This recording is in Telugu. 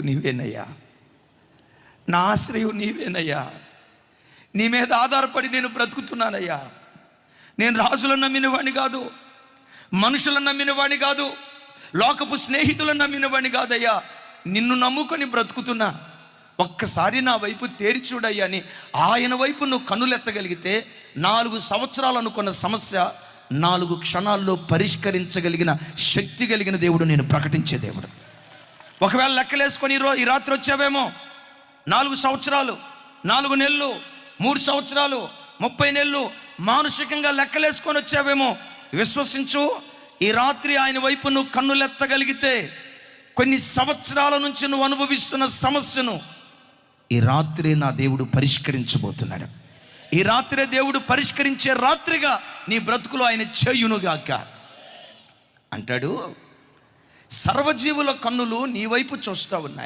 నీవేనయ్యా, నా ఆశ్రయం నీవేనయ్యా. నీ మీద ఆధారపడి నేను బ్రతుకుతున్నానయ్యా. నేను రాజులను నమ్మినవాడిని కాదు, మనుషులను నమ్మినవాడిని కాదు, లోకపు స్నేహితులను నమ్మినవాడిని కాదయ్యా. నిన్ను నమ్ముకొని బ్రతుకుతున్నా. ఒక్కసారి నా వైపు తేరి చూడయ్యా అని ఆయన వైపు నువ్వు కన్నులెత్తగలిగితే 4 సంవత్సరాలు అనుకున్న సమస్య 4 క్షణాల్లో పరిష్కరించగలిగిన శక్తి కలిగిన దేవుడు నేను ప్రకటించే దేవుడు. ఒకవేళ లెక్కలేసుకొని ఈ రాత్రి వచ్చావేమో 4 సంవత్సరాలు, 4 నెలలు, 3 సంవత్సరాలు, 30 నెలలు మానసికంగా లెక్కలేసుకొని వచ్చావేమో, విశ్వసించు, ఈ రాత్రి ఆయన వైపు నువ్వు కన్నులెత్తగలిగితే కొన్ని సంవత్సరాల నుంచి నువ్వు అనుభవిస్తున్న సమస్యను ఈ రాత్రి నా దేవుడు పరిష్కరించబోతున్నాడు. ఈ రాత్రే దేవుడు పరిష్కరించే రాత్రిగా నీ బ్రతుకులో ఆయన చేయునుగాక అంటాడు. సర్వజీవుల కన్నులు నీ వైపు చూస్తూ ఉన్నాయి.